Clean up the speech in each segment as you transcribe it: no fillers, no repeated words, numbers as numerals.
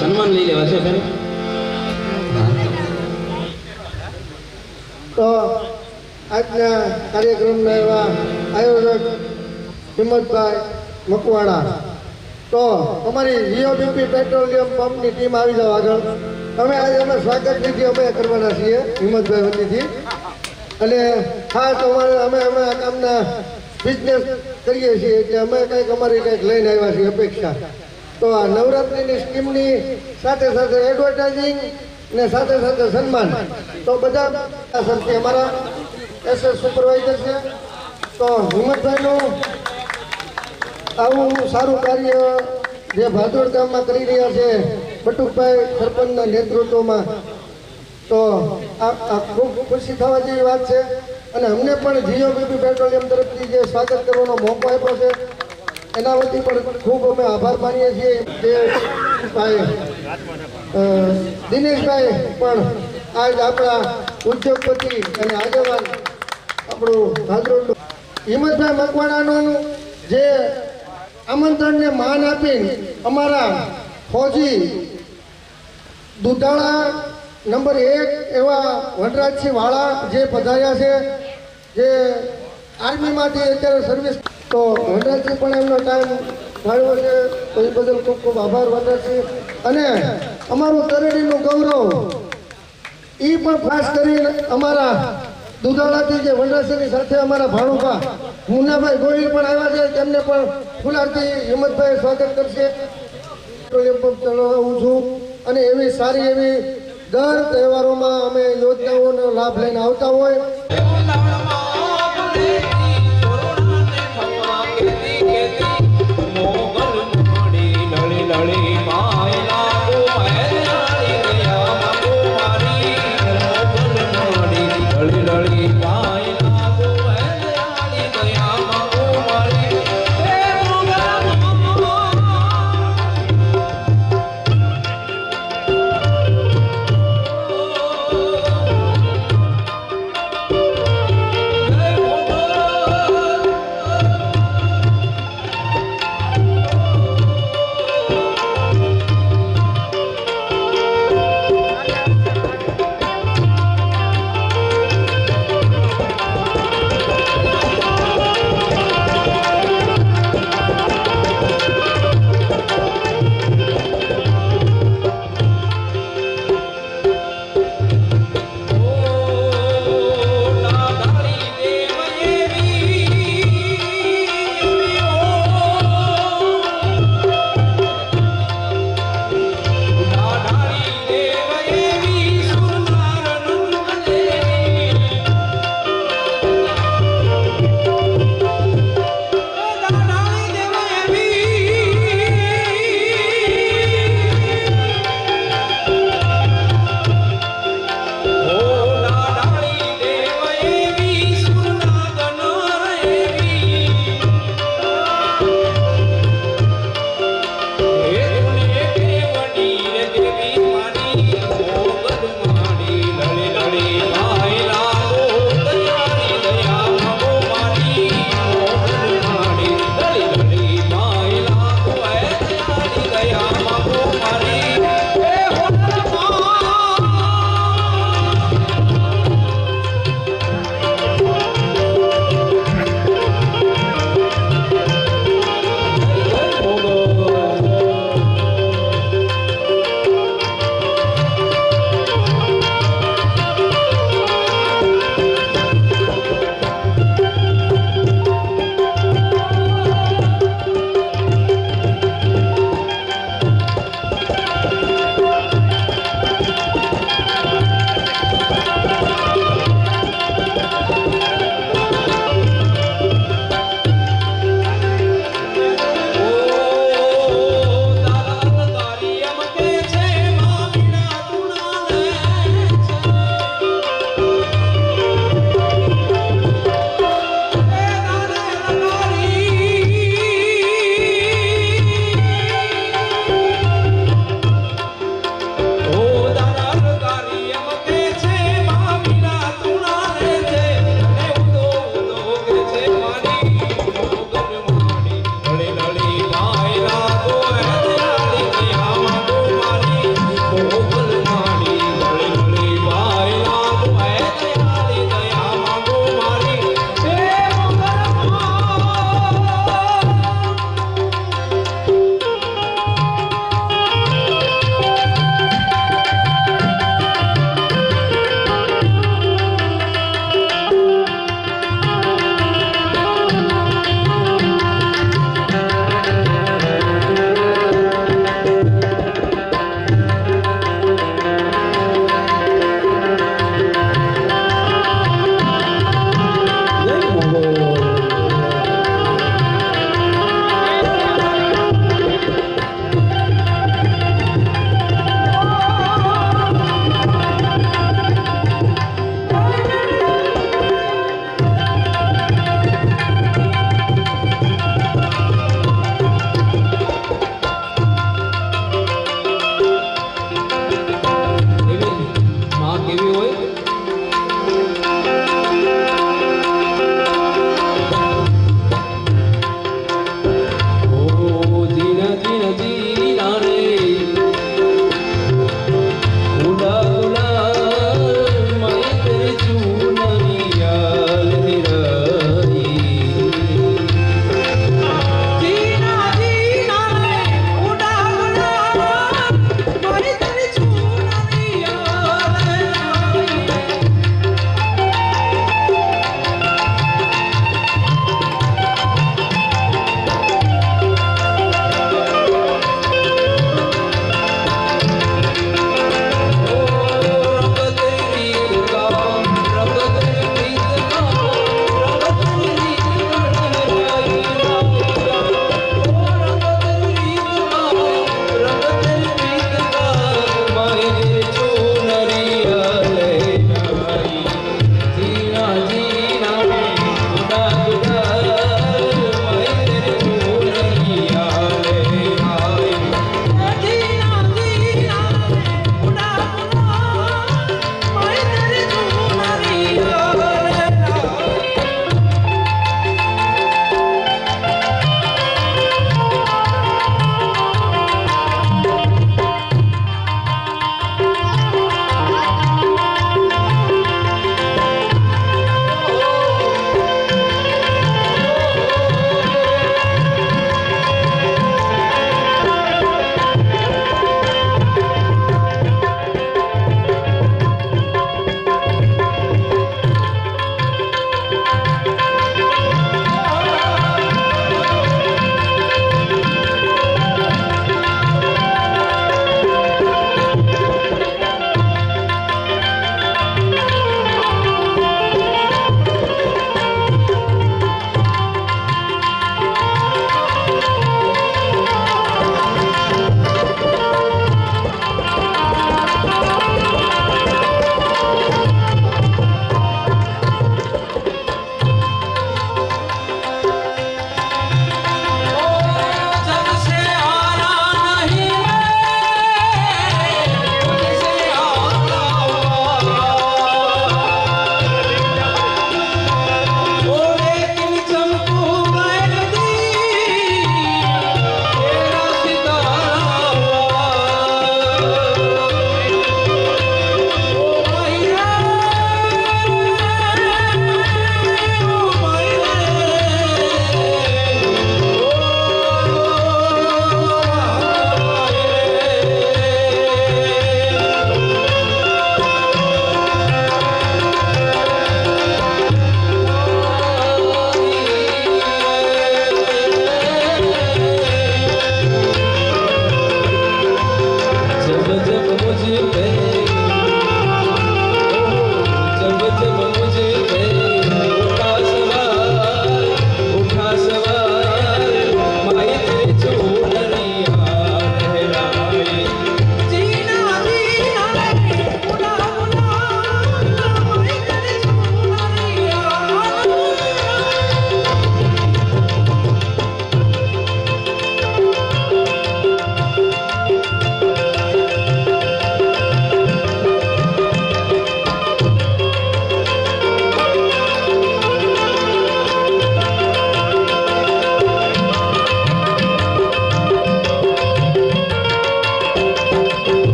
સન્માન લઈ લેવા છે બેન. તો આજના કાર્યક્રમના એવા આયોજક હિંમતભાઈ મકવાણા, તો અમારી જીઓબીપી પેટ્રોલિયમ પંપની ટીમ આવી જાવ આગળ. અમે સ્વાગત વિધિ અમે કરવાના છીએ હિંમતભાઈ વતીથી. અને ખાસ અમે આ કામના બિઝનેસ કરીએ છીએ એટલે અમે કંઈક અમારી કંઈક લઈને આવ્યા છીએ અપેક્ષા. તો આ નવરાત્રિની સ્કીમની સાથે સાથે એડવર્ટાઇઝિંગ ને સાથે સાથે સન્માન, તો બધા સરથી અમારા એસએસ સુપરવાઇઝર છે. તો હિંમતભાઈનું આવું સારું કાર્ય જે ભાદોડ ગામમાં કરી રહ્યા છે બટુકભાઈ સરપંચના નેતૃત્વમાં, તો આ ખૂબ ખુશી થવા જેવી વાત છે. અને અમને પણ જીઓબીપી પેટ્રોલિયમ તરફથી જે સ્વાગત કરવાનો મોકો આપ્યો છે એના વતી પણ ખૂબ અમે આભાર માનીએ છીએ. જે ભાઈ દિનેશભાઈ પણ આજ આપણા ઉદ્યોગપતિ અને આગેવાન આપણું ભાદરોડ હિંમતભાઈ મકવાણાનું જે આમંત્રણને માન આપીને અમારા ફૌજી દુધાળા નંબર 1 એવા વનરાજસિંહ વાળા જે પધાર્યા છે, જે આર્મીમાંથી અત્યારે સર્વિસ, તો વનરાજસિંહ પણ એમનો ટાઈમ ફાળવ્યો છે, તો એ બદલ ખૂબ ખૂબ આભાર વનરાજસિંહ. અને અમારું તરેડીનું ગૌરવ એ પણ ખાસ કરીને અમારા દુધાળાથી જે વનરાજસિંહની સાથે અમારા ભાણુભા મુન્નાભાઈ ગોહિલ પણ આવ્યા છે, તેમને પણ ફુલારથી હિંમતભાઈ સ્વાગત કરશે. પેટ્રોલિયમ પંપ ચલાવું છું અને એવી સારી એવી દર તહેવારોમાં અમે યોજનાઓનો લાભ લઈને આવતા હોય.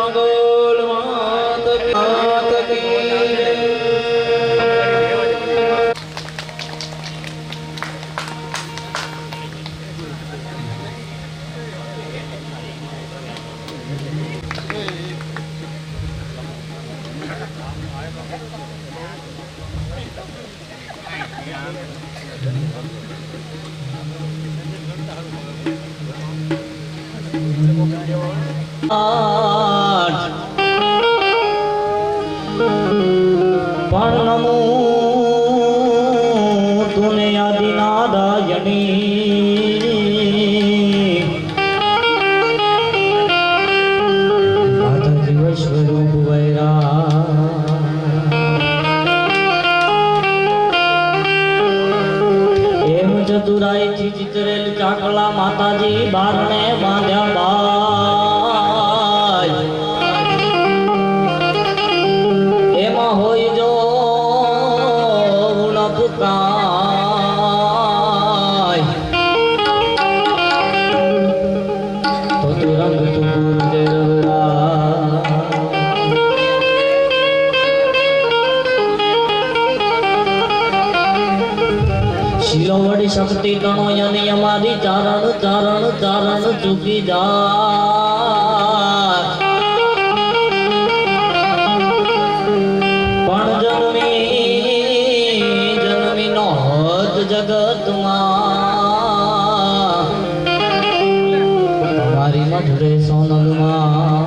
મંગલ માત કી જય. પણ નમો તુને આદિનાદાયની માતા જીવ સ્વરૂપ વૈરા એમ ચતુરાઈથી ચિતરેલ ચાકલા માતાજી બારણે બાંધ્યા બાય એમાં હોય જો ઉણપકાય તો તું રંગ તું ગુરુદેવરા શિલો વડી શક્તિ તણો યની અમારી ચારણ ચારણ ચારણ ચૂકી જા પણ જન્મી જન્મી નો હોત જગતમાં અમારી મઢરે સોનલમાં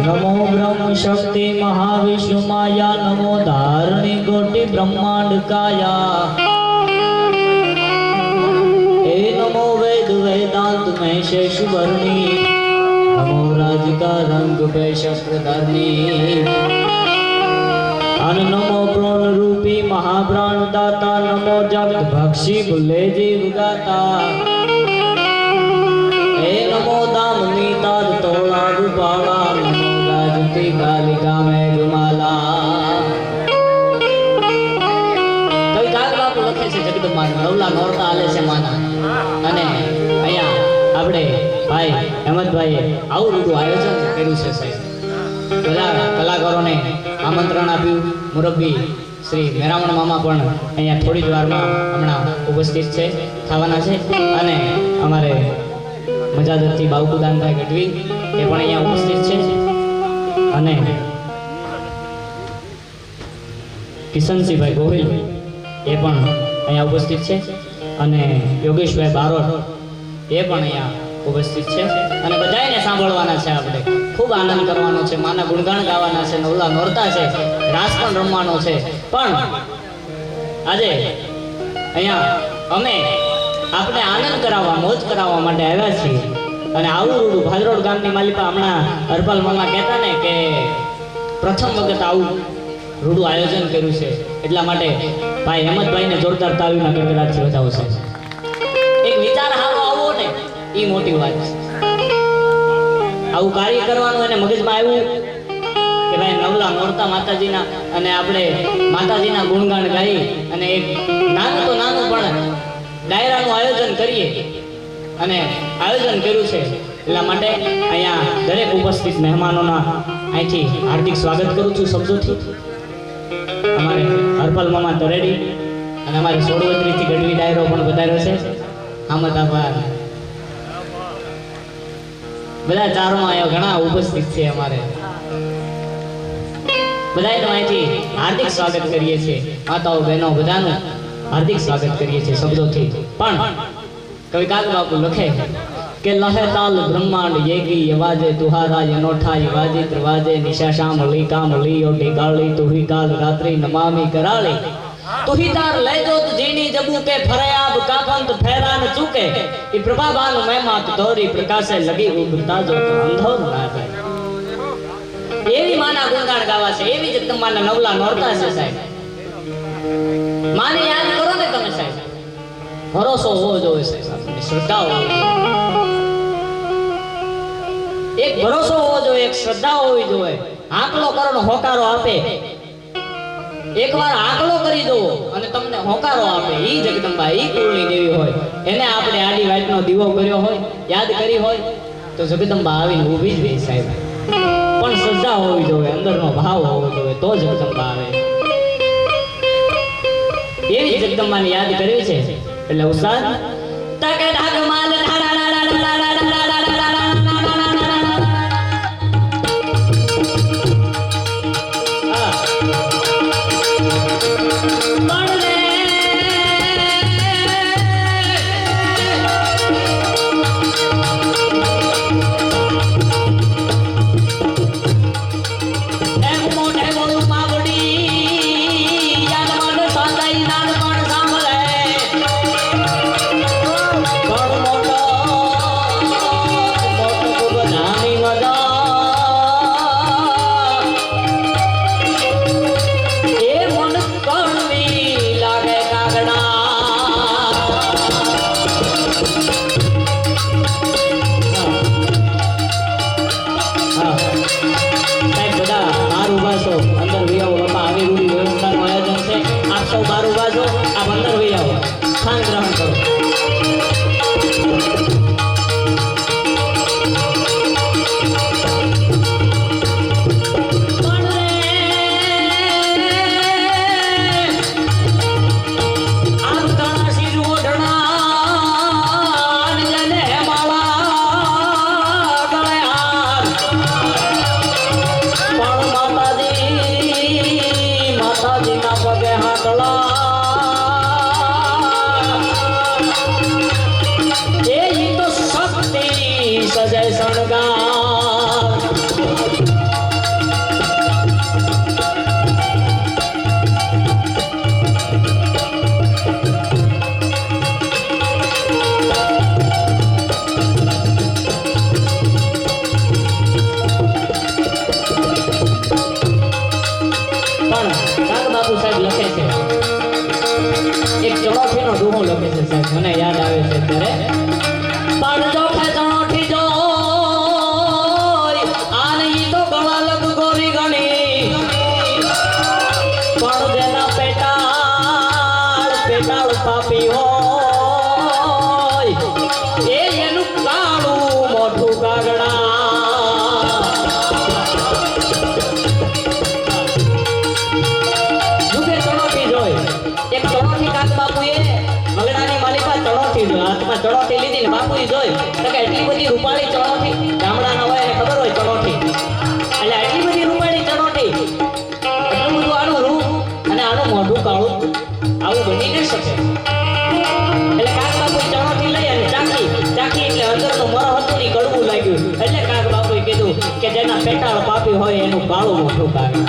નમો બ્રહ્મ શક્તિ મહાવિષ્ણુ માયા નમો ધારણી કોટી બ્રહ્માંડ કાયા हे नमो वेद वेदांत महेश वर्णी नमो राज का रंग पे शस्त्रधरनी अन नमो प्रण रूपी महाप्राण दाता नमो जगत भक्षी भूले जीव गाता हे नमो दामनी तार तोला रूपाला नमो गाजती कालिका मेघमाला कवि काग बापू लखे છે જગદંબાના નવલા નોરતા આલે છે માના અને અહીંયા આપણે ભાઈ હેમંતભાઈએ આવું બધું આયોજન કર્યું છે સાહેબ બધા કલાકારોને આમંત્રણ આપ્યું મુરબ્બી શ્રી મેરામણ મામા પણ અહીંયા થોડી જ વારમાં હમણાં ઉપસ્થિત છે થવાના છે અને અમારે મજાદતથી બાવકુદાનભાઈ ગઢવી એ પણ અહીંયા ઉપસ્થિત છે અને કિશનસિંહભાઈ ગોહિલ એ પણ અહીંયા ઉપસ્થિત છે અને યોગેશભાઈ બારોટ એ પણ અહીંયા ઉપસ્થિત છે અને બધાને સાંભળવાના છે આપણે ખૂબ આનંદ કરવાનો છે માના ગુણગાન ગાવાના છે નવલા નોરતા છે રાસ પણ રમવાનો છે પણ આજે અહીંયા અમે આપણે આનંદ કરાવવા મોજ કરાવવા માટે આવ્યા છીએ અને આવું રૂડું ભાદરોડ ગામની માલિકા હમણાં હરપાલ મામા કહેતા ને કે પ્રથમ વખત આવું રૂડું આયોજન કર્યું છે એટલા માટે ભાઈ હેમંતભાઈને જોરદાર તાળીના ગડગડાટથી વધાવશે એક વિચાર હારો આવો ને એ મોટી વાત છે આવું કાર્ય કરવાનું એને મગજમાં આવ્યું કે ભાઈ નવલા નોરતા માતાજીના અને આપણે માતાજીના ગુણગાન ગાઈ અને એક નાનું તો નાનું પણ ડાયરાનું આયોજન કરીએ અને આયોજન કર્યું છે એટલા માટે અહીંયા દરેક ઉપસ્થિત મહેમાનોના અહીંથી હાર્દિક સ્વાગત કરું છું શબ્દોથી અમારે હરપાલ મામા તરેડી અને અમારે 16 થી ગઢવી ડાયરો પણ વધાર્યો છે આમદ આભાર બધા ચારમાં અહીંયા ઘણા ઉપસ્થિત છે અમારે બધાને અહીંથી હાર્દિક સ્વાગત કરીએ છીએ માતાઓ બહેનો બધાનું હાર્દિક સ્વાગત કરીએ છીએ શબ્દોથી પણ કવિ કાગ બાપુ લખે કે લહે તાલ બ્રહ્માંડ येगी यवाजे तुहारा अनोठा यवाजे त्रिवाजे निशा शाम ली काम ली ओटी गाली तुही काल रात्रि नमामि कराली तुही तार ले जोत जीनी जबू के फरयाब कापंत फैरान चूके ई प्रभाबान महिमा तोरी प्रकाशे लगी उगता जो अंधोर ना जाए एवी माना गुणगान गावा છે એવી જગદંબાના નવલા નોરતા છે સાહેબ માને યાદ કરો ને તમે સાહેબ ભરોસો હોવો જોઈએ સાહેબ આપણી શ્રદ્ધા હોવી એક ભરોસો હોવો જોઈએ એક શ્રદ્ધા હોવી જોઈએ આંકલો કરો ને હોકારો આપે એકવાર આંકલો કરી દો અને તમને હોકારો આપે ઈ જગદંબા ઈ કુળની દેવી હોય એને આપણે આડી વાટનો દીવો કર્યો હોય યાદ કરી હોય તો જગદંબા આવીને ઊભી જ રહી સાહેબ પણ શ્રદ્ધા હોવી જોઈએ અંદરનો ભાવ હોવો જોઈએ તો જગદંબા આવે એવી જગદંબાને યાદ કરવી છે એટલે ઉસ્તાદ તકે ડાક માલ મને યાદ આવે છે ત્યારે પાડજો ખેતણોથી જો આની તો ગળા લગ ગોરી ગણી પણ જેના પેટાળ પાપી હોય એ એનું કાળું મોઢું કાગડા જુગે ચણોઠી જોઈ એક ચણોઠી કાક બાપુએ હાથમાં ચણોઠી લીધી ને બાપુએ જોઈ તો કે એટલી બધી રૂપાળી ચણોઠી ગામડાના હોય એને ખબર હોય ચણોઠી એટલે એટલી બધી રૂપાળી ચણોઠી એટલું બધું આનું રૂપ અને આનું મોઢું કાળું આવું બની ન શકે એટલે કાક બાપુએ ચણોઠી લઈ અને ચાખી એટલે અંદરનું મર હતું ને કડવું લાગ્યું એટલે કાક બાપુએ કીધું કે જેના પેટાળ પાપી હોય એનું કાળું મોઢું કાઢે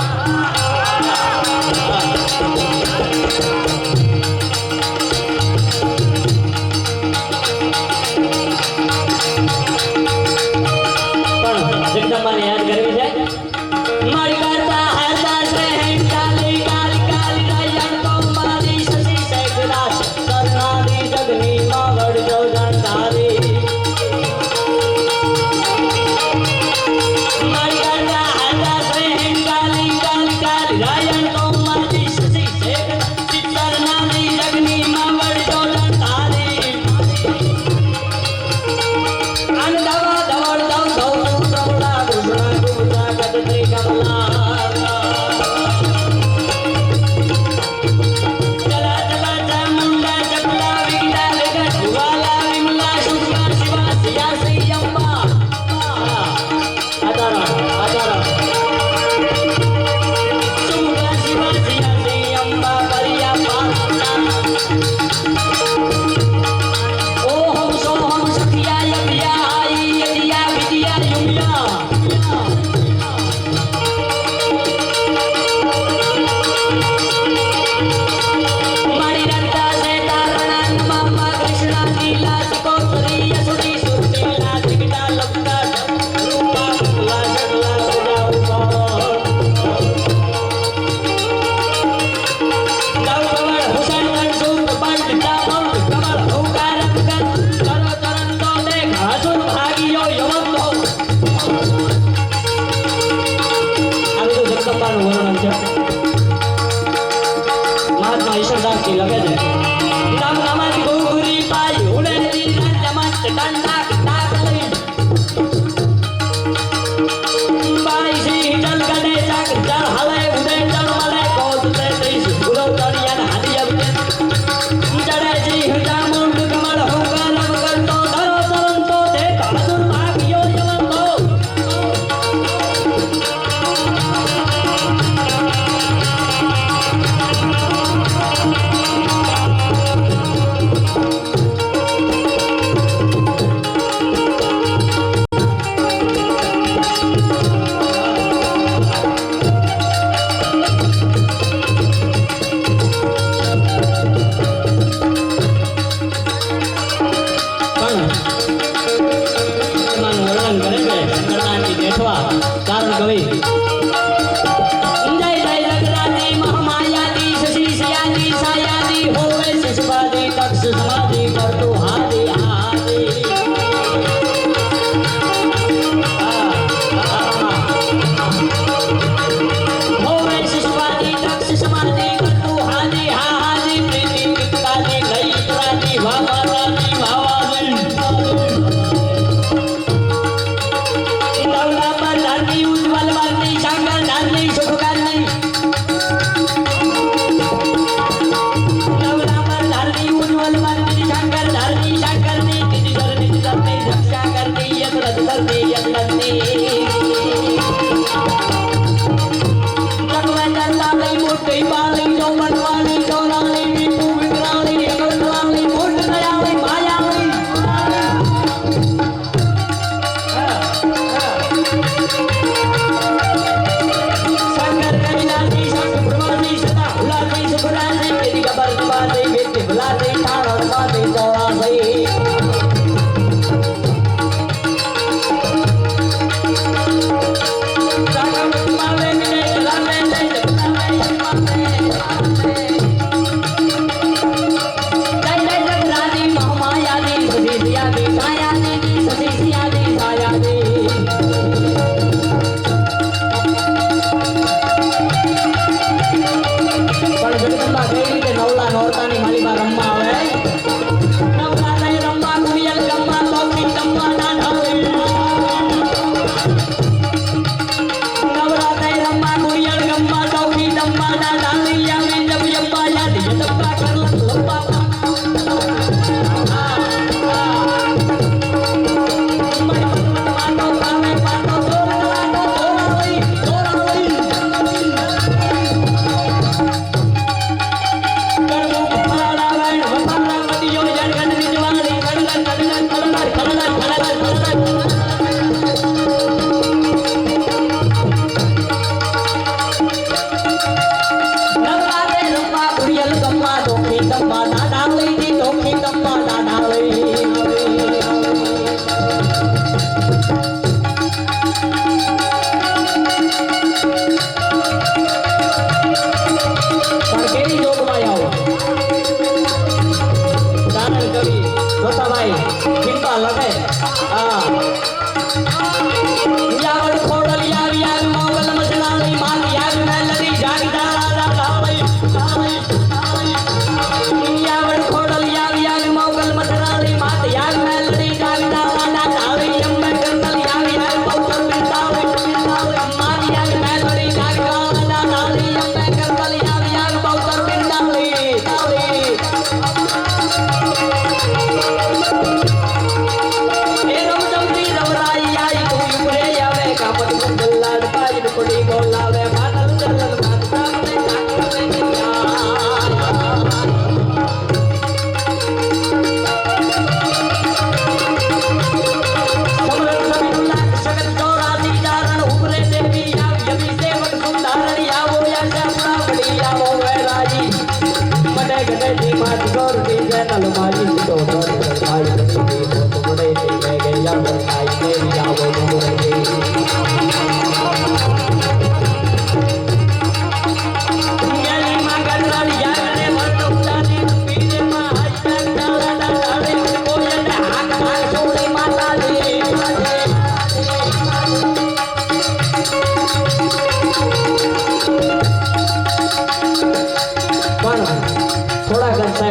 કરતું હારી હારી હોવે શિશવાદી દક્ષ સમાધિ કરતું હારી હારી પ્રીતિ વિકતાની લઈ ત્રાની વાવારાની વાવાજી નવલા બંધારની ઉજ્જવલ વારની શાંગર ધારની શુભકારની નવલા બંધારની ઉજ્જવલ વારની શાંગર ધારની શાંકરની નિધિ ધરની રક્ષા કરતી યદરદ ધરની યદરદની જગવે જનતા લઈ મોટી બાલી જો મનવાલી ચોરાલી વિપુ વિકરાલી અગરવાલી મોટ દયાળી માયાળી શંકર કૈલાસી શંખ બ્રહ્માની સદા હુલાસી સુખરાસી તેરી ગબર ગબાસી વેતી ભલાસી ઠાણ બાસી ચોરાસી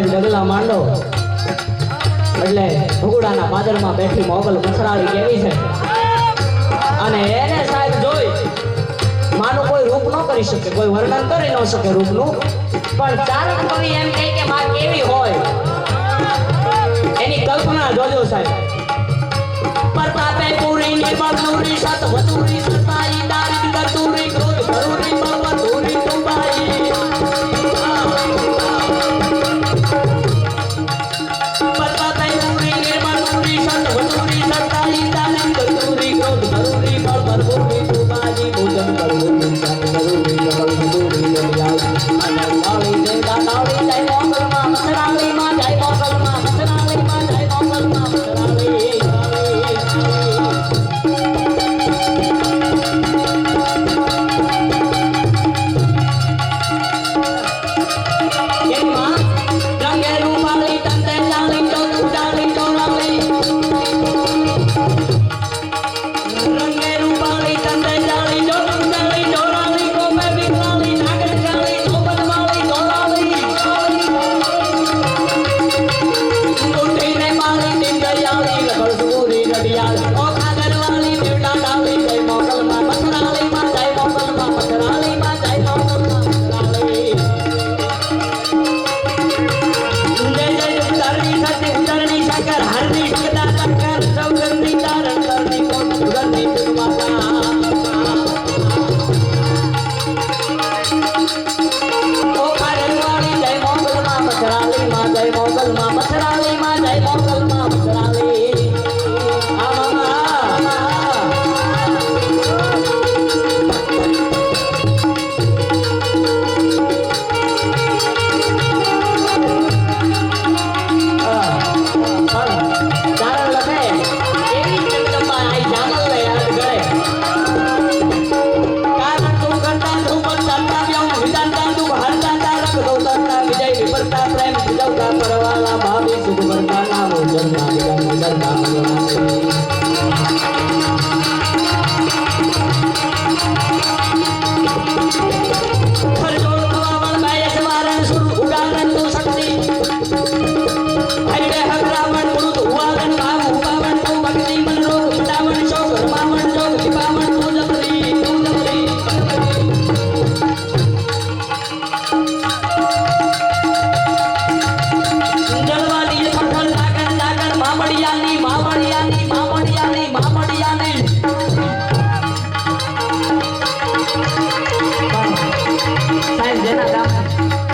ડગલા માંડો એટલે ભગુડાના પાદરમાં બેઠી મોગલ મસરાળી કેવી છે અને એને સાહેબ જોઈ માનું કોઈ રૂપ ન કરી શકે, કોઈ વર્ણન કરી ન શકે રૂપનું, પણ ચારણ કવિ એમ કહે કે માં કેવી હોય એની કલ્પના જોજો સાહેબ. પ્રતાપે પૂરી નિર્મળ નૂરી સત વતુરી સતાઈ દારિદ ગતુરી ક્રોધ ભરૂરી બવતુરી તુંબાઈ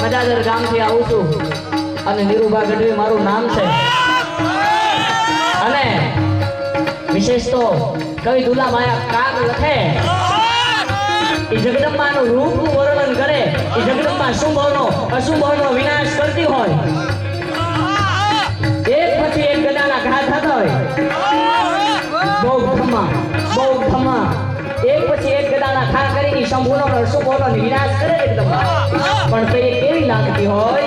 મજાદર ગામથી આવું છું અને નીરુભા ગઢવી મારું નામ છે અને વિશેષ તો કવિ દુલા માયા કાગ લખે એ જગદંબાનું રૂપનું વર્ણન કરે એ જગદંબા શુંભનો અશુંભનો વિનાશ કરતી હોય એક પછી એક ગદાના ઘા થતા હોય બહુ ધમા એક પછી એક ગદાના ઘા કરીને શંભુનો અશુંભનો વિનાશ કરે જગદંબા પણ તે કેવી લાગતી હોય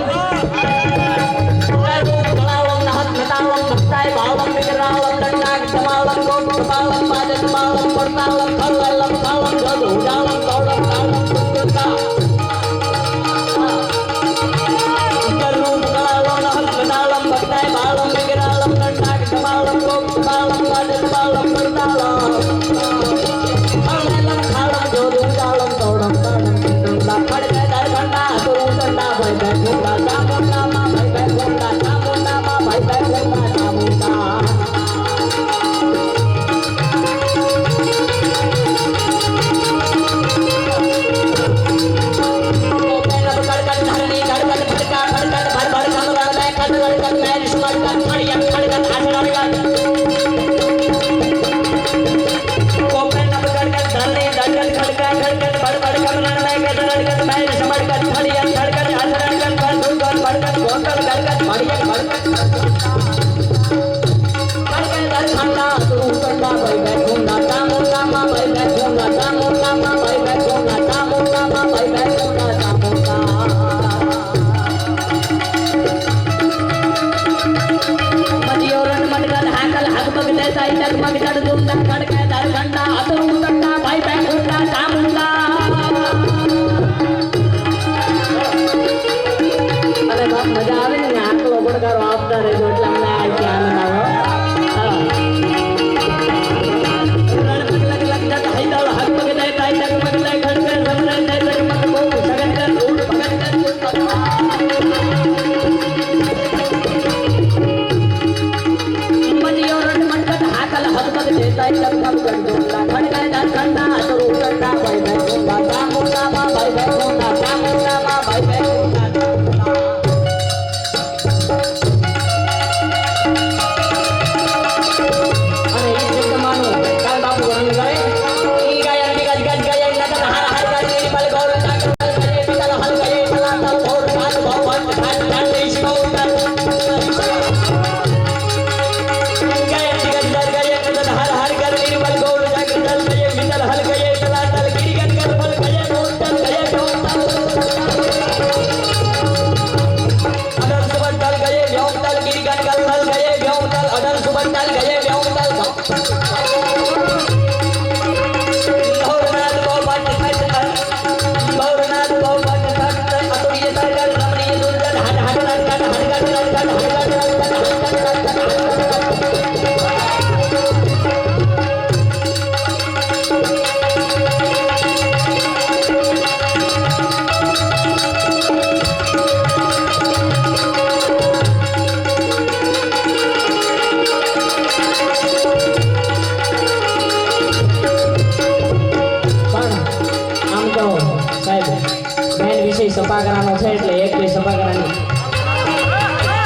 સભાગરાનો છે એટલે એક બે સભાગરાની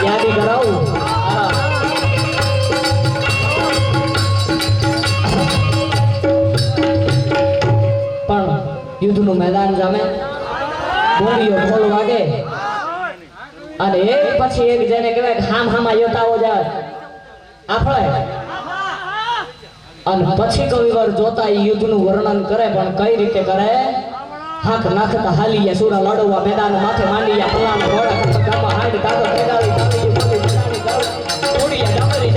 યાદી કરાવું. પણ યુદ્ધનું મેદાન જામે, બોલીઓ ઢોલ વાગે અને એક પછી એક જેને કહેવાય હામ હામા યોતાઓ જાય આફળે અને પછી કવિવર જોતા એ યુદ્ધનું વર્ણન કરે પણ કઈ રીતે કરે? હાથ નાખતા હાલીયા સુરા લડવા મેદાન માથે માંડીયા ફલાણા ઘોડા ગામમાં હાડ કાગળ પેગાળી ગામી બોલી મેદાની ગાળ ઓડિયા ડામરી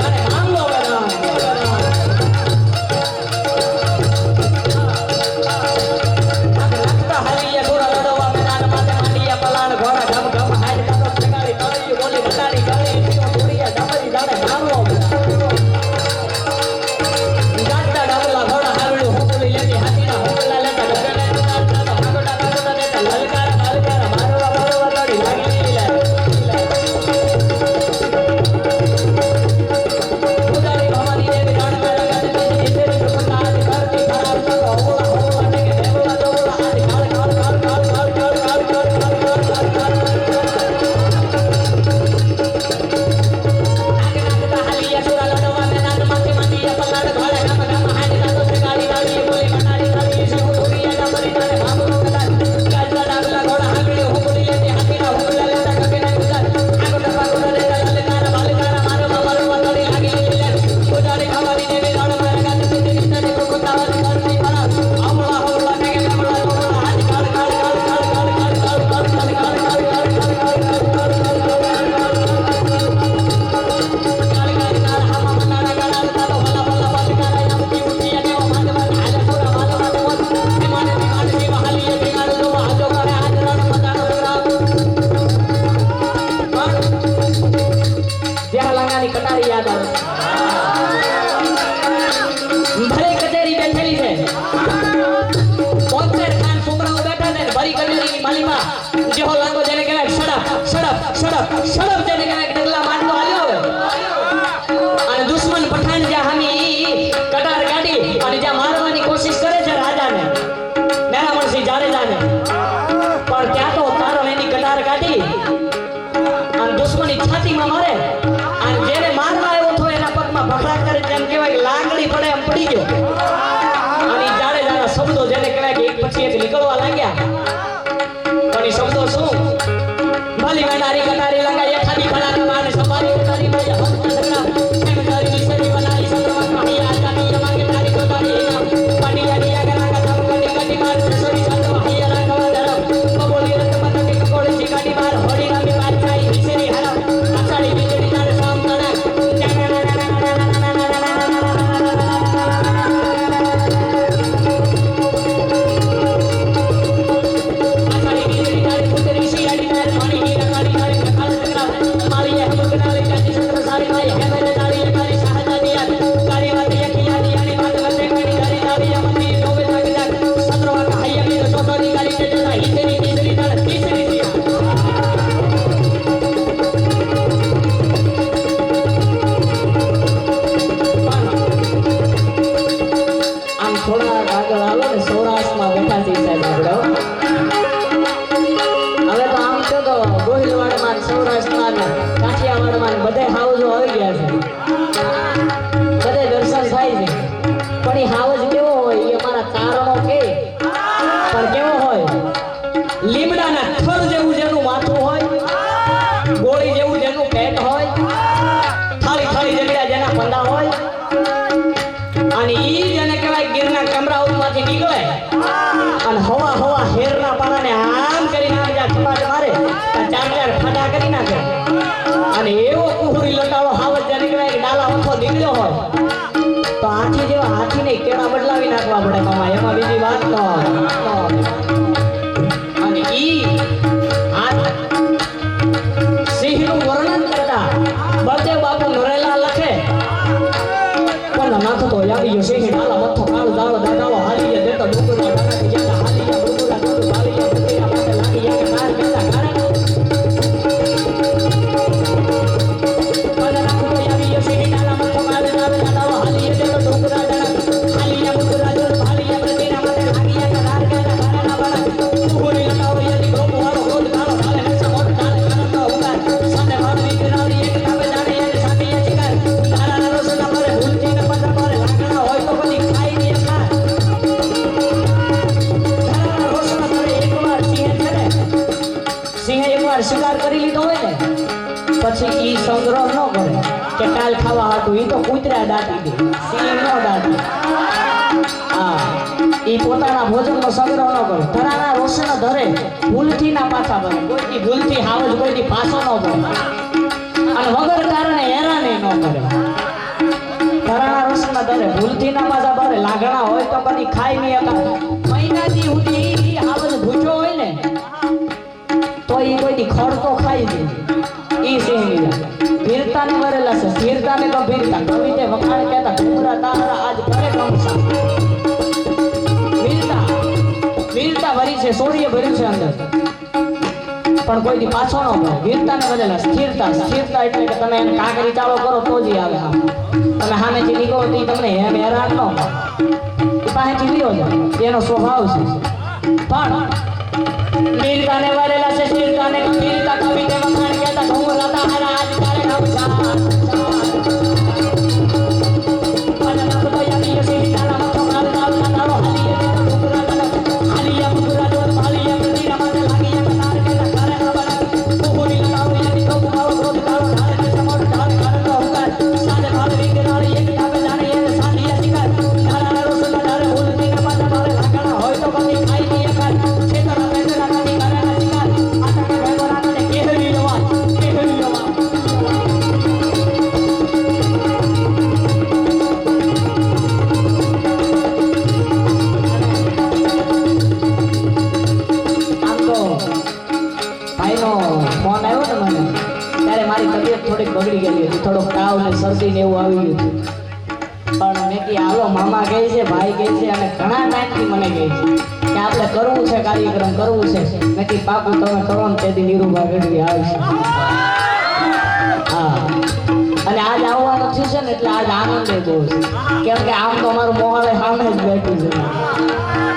પડી ગયો અને જાડેજાના શબ્દો જેને કહેવાય કે એક પછી એક નીકળવા લાગ્યા પણ એ શબ્દો શું ભલી વેડારી કટારી લગાય ખાલી ભલા માને સવારી કટારી માં હક સંગ્રામ એમ કરી વિસરી બનાવી સંગ્રામ માહી આજાદી યમાગે તારી કોતારી પાડીયાની આગલા કથા કટી કટી માર સરી સંત માહી રાખવા ધરમ બોલી રત મત કે કોળી શિકાડી માર હોડી રામી પાછાઈ વિસરી હરમ આસાડી વીજળી તારે સામ તણા બદલાવી નાખવા પડે મામા એમાં બીજી વાત ન અને ઈ આ સિંહનું વર્ણન કરતા બળદેવ બાપુ નરેલા લખે પણ નાથ તો આવી ગયો સિંહ ડાલા મથો કાળો દાડો દાડાવો હાલી દેતો ડુંગરા દાડા ગયા હાલી ડુંગરા દોડ બાલી બકરીના પાસે લાગી ગયા માર કરતા કારા પણ નાથ તો આવી ગયો સિંહ ડાલા મથો કાળો દાડાવો હાલી દેતો ડુંગરા શિકાર કરી લીધો હોય ને પછી ઈ સંગ્રહ ન કરે કે કાલ ખાવા હાટું ઈ તો કૂતરા દાટી દે સિંહ ન દાટી હા ઈ પોતાના ભોજનનો સંગ્રહ ન કરે ધરાના રોષણ ધરે ભૂલથી ના પાછા ભરે કોઈની ભૂલથી હાવજ કોઈની પાછો ન ભરે અને વગર કારણે હેરાને ન કરે ધરાના રોષણ ધરે ભૂલથી ના પાછા ભરે લાગણા હોય તો કદી ખાઈ નહીં હતા મહિનાથી સુધી હાવજ ભૂખ્યો હોય ને તો એ કોઈ ખડ તો ખાઈ દે ઈ સિંહ વીરતાને વરેલા છે સ્થિરતાને તો વીરતા કવિતે વખાણ કહેતા ડુંગરા તારા આજ કરે કમસા વીરતા ભરી છે સોળીએ ભર્યું છે અંદર પણ કોઈ પાછો ન ભરે વીરતાને વરેલા સ્થિરતા એટલે કે તમે એને કાંકરી ચાલો કરો તો જ આવે આમ તમે સામેથી નીકળો તો તમને એમ હેરાન ન પાસેથી લીધો છે એનો સ્વભાવ છે પણ વીરતાને વરેલા છે સ્થિરતાને વીરતા કવિતે વખાણ કહેતા ડુંગરા તારા આજ કરે કમસા બગડી ગયેલી હતી થોડોક તાવ ને શરદી ને એવું આવી ગયું પણ મેં કી હાલો મામા કહે છે ભાઈ કહે છે અને ઘણા ટાઈમથી મને કહે છે કે આપણે કરવું છે કાર્યક્રમ કરવું છે મેં કી પાકું તમે કરો ને તેથી નીરુભા ગઢવી આવશે હા અને આજ આવવાનું થયું છે ને એટલે આજ આનંદ બહુ છે કેમ કે આમ તો અમારું મોહાળે સામે જ બેઠું છે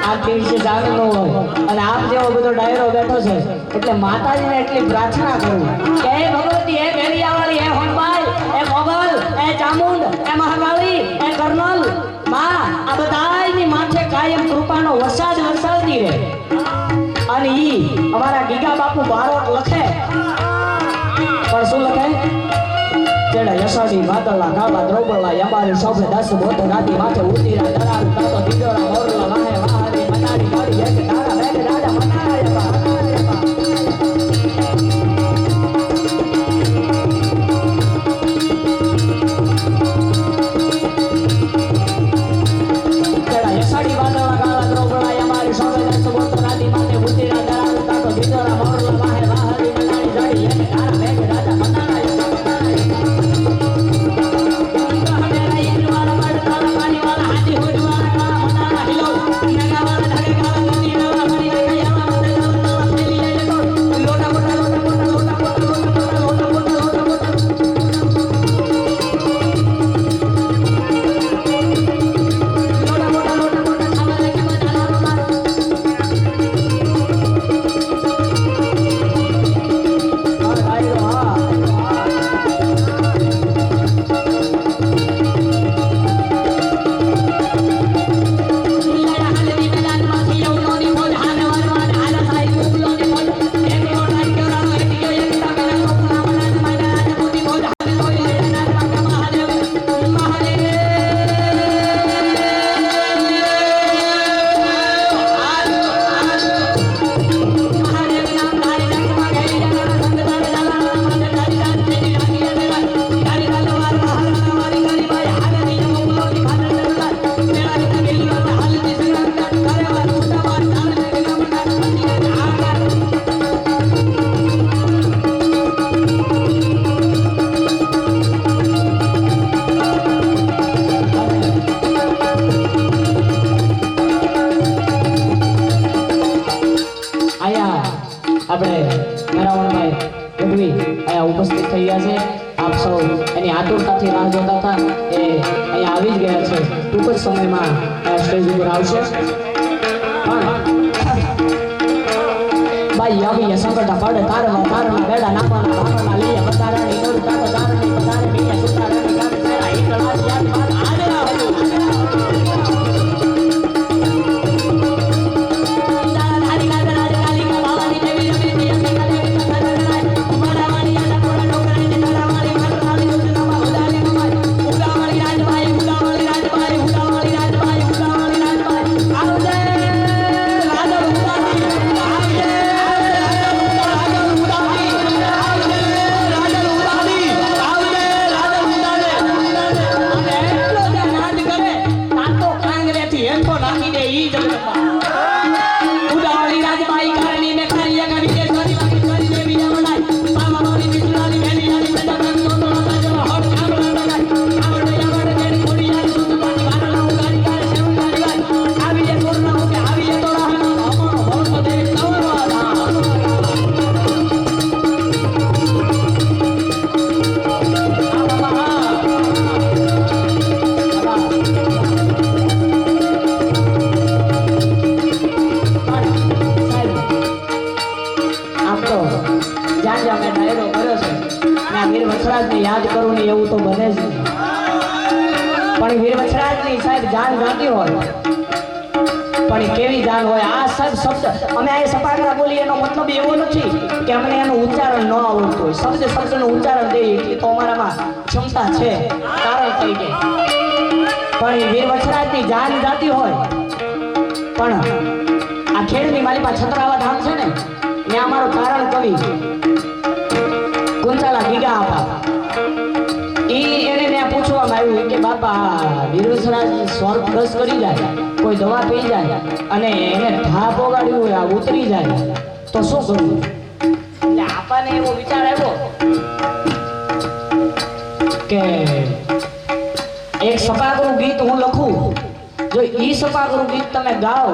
આ દિવસે જાણ ન હોય અને આમ જેવો બધો ડાયરો બેઠો છે એટલે માતાજીને એટલી પ્રાર્થના કરું કે હે ભગવતી હે ભેરિયાવાળી હે હનબાઈ હે મોગલ હે ચામુંડ હે મહાકાળી હે કર્નલ માં આ બધાયની માથે કાયમ કૃપાનો વરસાદ વરસાવતી રહે અને ઈ અમારા ગીગા બાપુ બારોટ લખે પણ શું લખે જેડા યશાડી વાદળા ગાબા દ્રૌપદલા યમારી શોભે દસ બોત રાતી માથે ઉતીરા દરાર તાતો દીદોરા મોરલા વાહે વાહરી મનાડી ગાડી એક તારા મેઘ રાજા મનાયા બા જેડા યશાડી વાદળા ગાબા દ્રૌપદલા યમારી શોભે દસ બોત રાતી માથે ઉતીરા દરાર તાતો દીદોરા મોરલા વાહે વાહરી મનાડી ગાડી એક તારા મેઘ રાજા મનાયા આપણે મેરાવણભાઈ ગઢવી અહીંયા ઉપસ્થિત થઈ ગયા છે આપ સૌ એની આતુરતાથી રાહ જોતા હતા એ અહીંયા આવી જ ગયા છે ટૂંક જ સમયમાં સ્ટેજ ઉપર આવશે ભાઈ આવી સંકટા પડે તારમાં તારના બેડા નાખવાના ભાવના લઈએ વધારાની નોર કાતો દારની વધારે બીજા સુતારાની કાતો તેરા એકલા યાદ બાદ આદરા હજુ યાદ કરું ને એવું તો બને જ નહીં પણ વીરવછરાજની સાહેબ જાન જાતી હોય પણ કેવી જાન હોય આ સાહેબ શબ્દ અમે આ સપાકરા બોલી એનો મતલબ એવો નથી કે અમને એનું ઉચ્ચારણ ન આવડતું હોય શબ્દનું ઉચ્ચારણ દઈએ એટલી તો અમારામાં ક્ષમતા છે કારણ તરીકે પણ વીરવછરાજની જાન જાતી હોય પણ આ ખેડની માલિપા છત્રાવા ધામ છે ને ત્યાં અમારો કારણ કવિ ગુંચાલા ગીગા આપા એને ત્યાં પૂછવામાં આવ્યું કે બાપા વીરવછરાજ સ્વર્ગસ્થ કરી જાય કોઈ દવા પી જાય અને એને ઢા પોગાડ્યું હોય આ ઉતરી જાય તો શું કરવું એટલે આપાને એવો વિચાર આવ્યો કે એક સપાકરું ગીત હું લખું જો ઈ સપાકરું ગીત તમે ગાઓ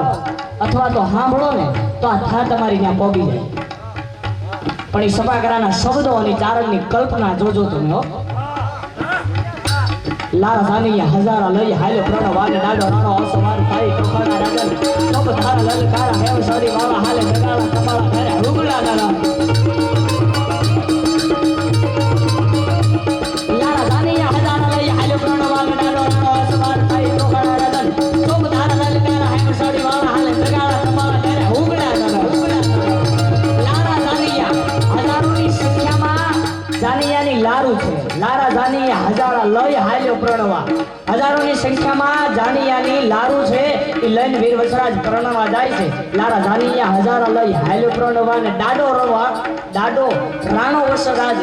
અથવા તો સાંભળો ને તો આ ઢા તમારી ત્યાં પોગી જાય પણ એ સપાકરાના શબ્દો અને ચારણની કલ્પના જોજો તમે હો લારા સાનિયા હજારા લઈ હાલે પ્રણવાને ડાડો રાણો અસવાર ભાઈ ટોકાના રાગલ તપ ધારા લલકારા હેવ સરી વાળા હાલે જગાળા કપાળા ઘરે હુગલા દાડા લારા સાનિયા હજારા લઈ હાલે પ્રણવાને ડાડો રાણો અસવાર ભાઈ ટોકાના રાગલ હજારા લઈ હાલ્યો પ્રણવા. હજારોની સંખ્યામાં જાનિયાની લારું છે એ લઈને વીર વસરાજ પ્રણવા જાય છે. લારા જાનિયા હજારા લઈ હાલ્યો પ્રણવા ને દાડો રાણો વસરાજ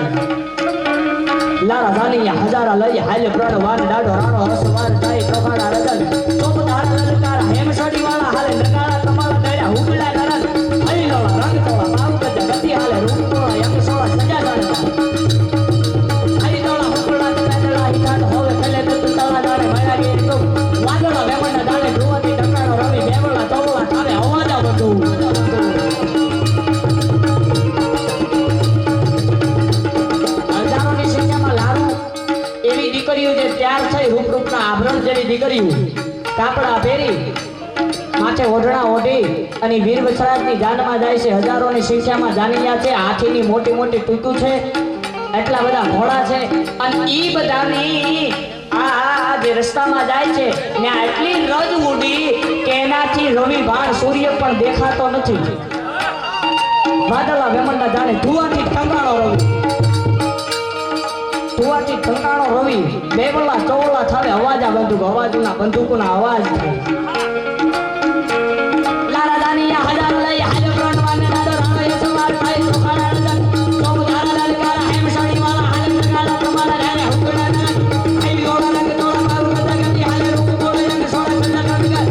લારા જાનિયા હજારા લઈ હાલ્યો પ્રણવા ને દાડો રાણો વસરાજ જાય પ્રભાના રજન ચોપ ધારા લલકાર હેમસડી વાળા હાલે નગાળા તમારા દર્યા હુકડા નરન હરી લોળા રંગ તોળા બાબુ ગજ ગતિ હાલે રૂપ તોળા યમ સોળા સજા જાણતા હરી તોળા હુકડા નરલા હિતાડ હોવે ફેલે તો તળા દાડે માયા ગઈ તો વાદળા વેમણના દાડે ધ્રુવતી ટકાનો રવિ બેવળા તોળા થાવે અવાજા બધું હજારોની સંખ્યામાં લારું એવી દીકરીઓ જે તૈયાર થઈ રૂપરૂપના આભરણ જેવી દીકરીઓ કાપડા પહેરી માથે ઓઢણા ઓઢી અને વીર વસરાજની જાનમાં જાય છે. હજારોની સંખ્યામાં જાનિયા છે. હાથીની મોટી મોટી ટૂંટું છે. એટલા બધા ઘોડા છે અને ઈ બધાની આ જે રસ્તામાં જાય છે ને એટલી રજ ઉડી કે એનાથી રવિ ભાણ સૂર્ય પણ દેખાતો નથી. વાદળા વેમણના જાણે ધુવાથી ઠંગાણો રવિ બેવલા ચોવલા થાવે અવાજા બંદૂકોના અવાજ થાય. લારા દાનિયા હજાર લઈ હાલે પ્રણવાને દાદો રાણો યસવાર થાય સુખાડા રજન ચોપ ધારા લલકારા હેમસાડી વાળા હાલે નગાળા પ્રમાણા રાણે હુકડા નરન હરી લોળા રંગ તોળા બાબુ ગજ ગતિ હાલે રૂપ તોળે રંગ સોળા સજા જાણતા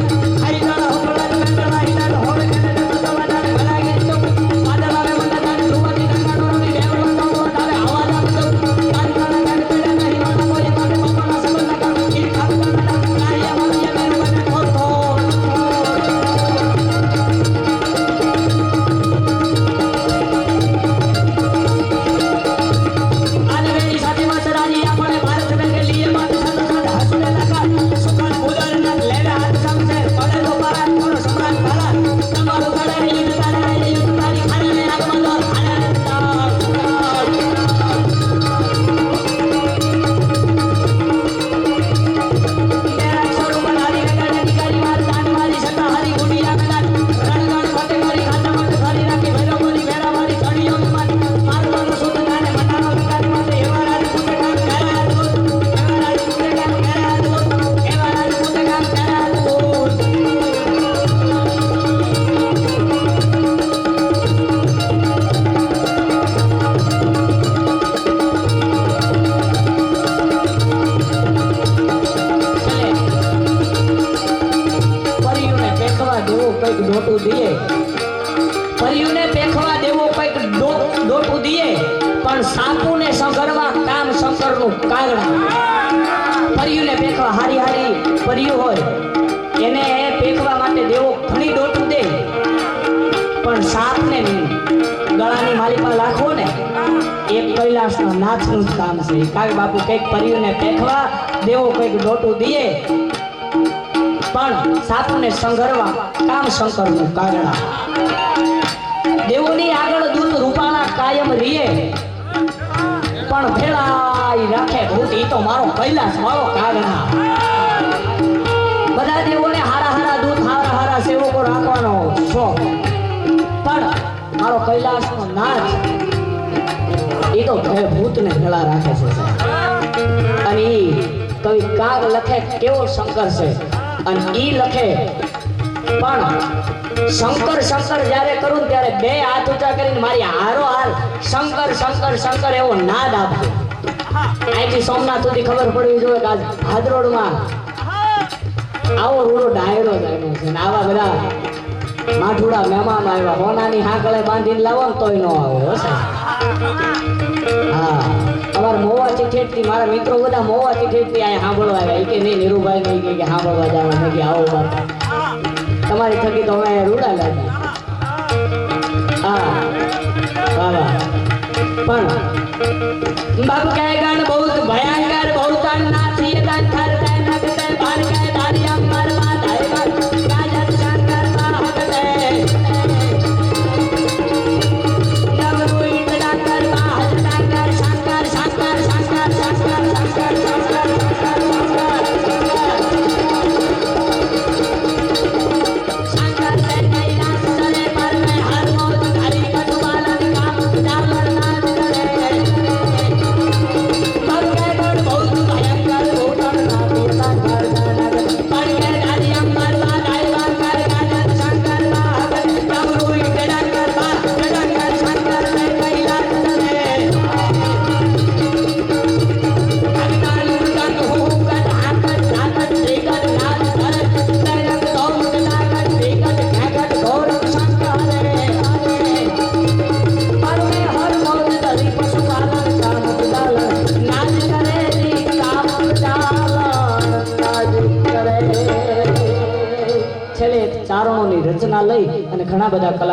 હરી તોળા હુકડા નરલા હિતાડ હોવે ફેલે તો તળા દાડે ભલા ગઈ તો વાદળા વેમણના જાણે ધ્રુવતી ટકાનો રવિ બેવલા ચોવલા થાવે અવાજા બધું પરીયુને પેખવા દેવો કઈક ડોટું દીએ પણ સાપુને સંગરવા કામ શંકરનું કાગડા. પરીયુને પેખવા હારી પરીયું હોય એને પેખવા માટે દેવો ઘણી ડોટું દે પણ સાપને ગળાની માલિકા રાખવો ને એક કૈલાસના નાથનું જ કામ છે. કાગ બાપુ કઈક પરીયુને પેખવા દેવો કઈક ડોટું દીએ પણ સાપને સંઘરવા કામ શંકરનું કાગડા. દેવોની આગળ દૂત રૂપાળા કાયમ રીએ પણ ભેળાઈ રાખે ભૂત ઈ તો મારો કૈલાસ મારો કાગડા. બધા દેવોને હારા દૂત હારા સેવકો રાખવાનો શોખ પણ મારો કૈલાસનો નાથ ઈ તો ભૂતને ભેળા રાખે છે. અને ઈ કવિ કાગ લખે કેવો શંકર છે અને ઈ લખે પણ શંકર જ્યારે કરું ત્યારે બે હાથ ઊંચા કરીને મારી હારો હાર શંકર એવો નાદ આપજો. અહીંથી સોમનાથ સુધી ખબર પડવી જોઈએ કે આજ ભાદરોડમાં આવો રૂડો ડાયરો થયેલો છે ને આવા બધા માઠુડા મહેમાન આવ્યા. હોનાની હાકળે બાંધીને લાવો ને તોય ન આવે. હા, અમારા મોવાથી ઠેઠથી મારા મિત્રો બધા મોવાથી ઠેઠથી અહીંયા સાંભળવા આવ્યા. કે નહીં નીરુભાઈ નહીં કે સાંભળવા જવા કે આવો વાત તમારી થકી તો અમે રૂડા લાગી. હા બાબા પણ બાબુ કહે ગાન બહુ ભયંકર બહુ તાન નાથી તાન થર તાન નગતે બાર કે દારિયા મારવા દાયવા કાજન શંકર માં હકતે નવરુ ઈટડા કરવા હજડાકર શંકર बहुत કારણોની રચના લઈ અને ઘણા બધા કલાકારો